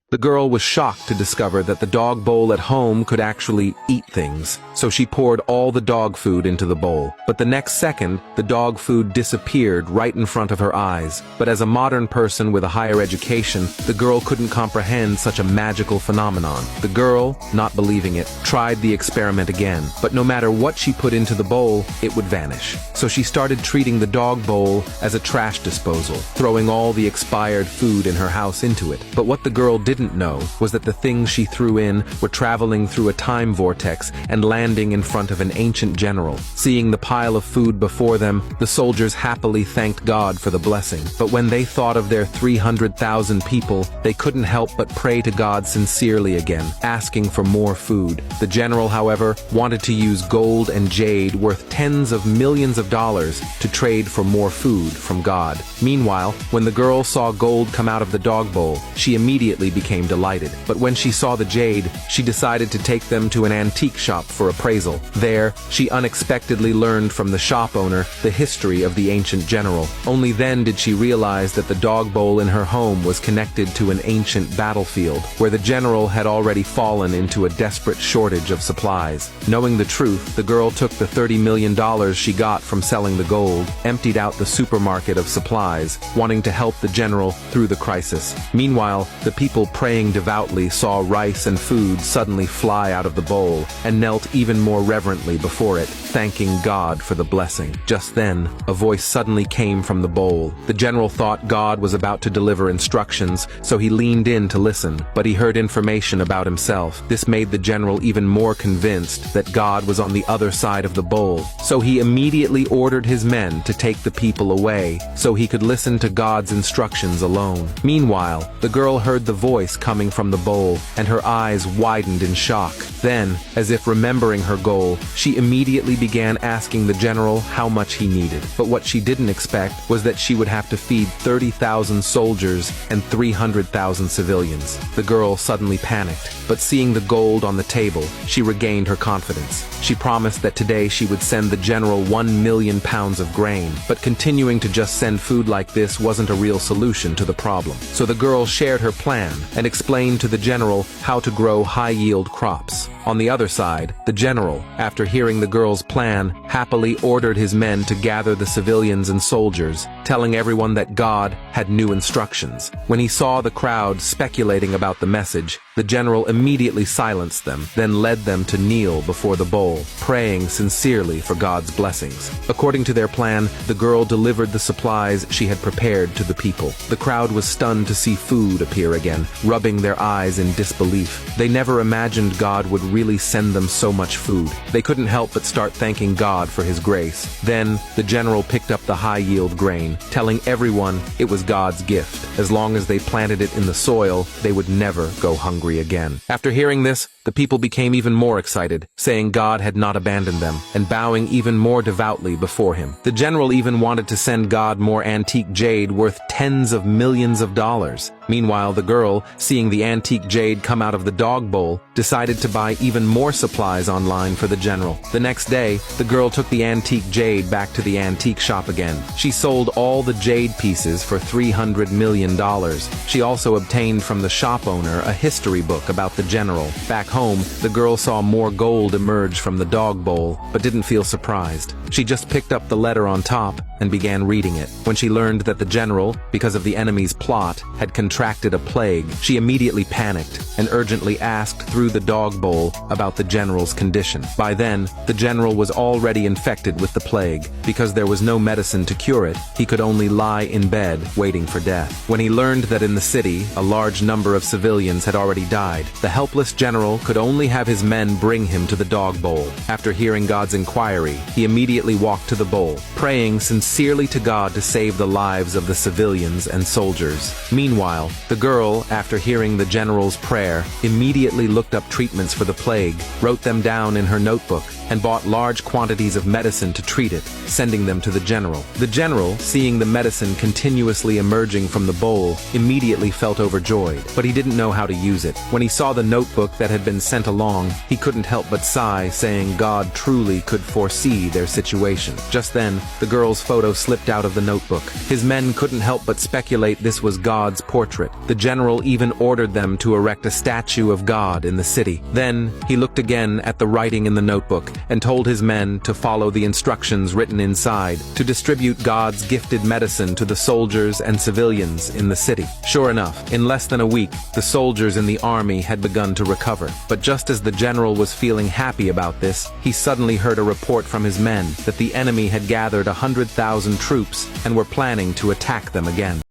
The girl was shocked to discover that the dog bowl at home could actually eat things, so she poured all the dog food into the bowl. But the next second, the dog food disappeared right in front of her eyes. But as a modern person with a higher education, the girl couldn't comprehend such a magical phenomenon. The girl, not believing it, tried the experiment again, but no matter what she put into the bowl, it would vanish. So she started treating the dog bowl as a trash disposal, throwing all the expired food in her house into it. But what the girl didn't know was that the things she threw in were traveling through a time vortex and landing in front of an ancient general. Seeing the pile of food before them, the soldiers happily thanked God for the blessing. But when they thought of their 300,000 people, they couldn't help but pray to God sincerely again, asking for more food. The general, however, wanted to use gold and jade worth tens of millions of dollars to trade for more food from God. Meanwhile, when the girl saw gold come out of the dog bowl, she immediately became delighted. But when she saw the jade, she decided to take them to an antique shop for appraisal. There, she unexpectedly learned from the shop owner the history of the ancient general. Only then did she realize that the dog bowl in her home was connected to an ancient battlefield, where the general had already fallen into a desperate shortage of supplies. Knowing the truth, the girl took the $30 million she got from selling the gold, emptied out the supermarket of supplies, wanting to help the general through the crisis. Meanwhile, the people praying devoutly saw rice and food suddenly fly out of the bowl and knelt even more reverently before it, thanking God for the blessing. Just then, a voice suddenly came from the bowl. The general thought God was about to deliver instructions, so he leaned in to listen, but he heard information about himself. This made the general even more convinced that God was on the other side of the bowl, so he immediately ordered his men to take the people away so he could listen to God's instructions alone. Meanwhile, the girl heard the voice coming from the bowl, and her eyes widened in shock. Then, as if remembering her goal, she immediately began asking the general how much he needed. But what she didn't expect was that she would have to feed 30,000 soldiers and 300,000 civilians. The girl suddenly panicked, but seeing the gold on the table, she regained her confidence. She promised that today she would send the general 1 million pounds of grain, but continuing to just send food like this wasn't a real solution to the problem. So the girl shared her plan and explained to the general how to grow high-yield crops. On the other side, the general, after hearing the girl's plan, happily ordered his men to gather the civilians and soldiers, telling everyone that God had new instructions. When he saw the crowd speculating about the message, the general immediately silenced them, then led them to kneel before the bowl, praying sincerely for God's blessings. According to their plan, the girl delivered the supplies she had prepared to the people. The crowd was stunned to see food appear again, rubbing their eyes in disbelief. They never imagined God would really send them so much food. They couldn't help but start thanking God for his grace. Then, the general picked up the high-yield grain, telling everyone it was God's gift. As long as they planted it in the soil, they would never go hungry again. After hearing this, the people became even more excited, saying God had not abandoned them, and bowing even more devoutly before him. The general even wanted to send God more antique jade worth tens of millions of dollars. Meanwhile, the girl, seeing the antique jade come out of the dog bowl, decided to buy even more supplies online for the general. The next day, the girl took the antique jade back to the antique shop again. She sold all the jade pieces for $300 million. She also obtained from the shop owner a history book about the general. Back home, the girl saw more gold emerge from the dog bowl, but didn't feel surprised. She just picked up the letter on top and began reading it. When she learned that the general, because of the enemy's plot, had contracted a plague, she immediately panicked and urgently asked through the dog bowl about the general's condition. By then, the general was already infected with the plague. Because there was no medicine to cure it, he could only lie in bed waiting for death. When he learned that in the city, a large number of civilians had already died, the helpless general could only have his men bring him to the dog bowl. After hearing God's inquiry, he immediately walked to the bowl, praying sincerely to God to save the lives of the civilians and soldiers. Meanwhile, the girl, after hearing the general's prayer, immediately looked up treatments for the plague, wrote them down in her notebook, and bought large quantities of medicine to treat it, sending them to the general. The general, seeing the medicine continuously emerging from the bowl, immediately felt overjoyed, but he didn't know how to use it. When he saw the notebook that had been sent along, he couldn't help but sigh, saying God truly could foresee their situation. Just then, the girl's photo slipped out of the notebook. His men couldn't help but speculate this was God's portrait. The general even ordered them to erect a statue of God in the city. Then, he looked again at the writing in the notebook and told his men to follow the instructions written inside to distribute God's gifted medicine to the soldiers and civilians in the city. Sure enough, in less than a week, the soldiers in the army had begun to recover. But just as the general was feeling happy about this, he suddenly heard a report from his men that the enemy had gathered 100,000 troops and were planning to attack them again.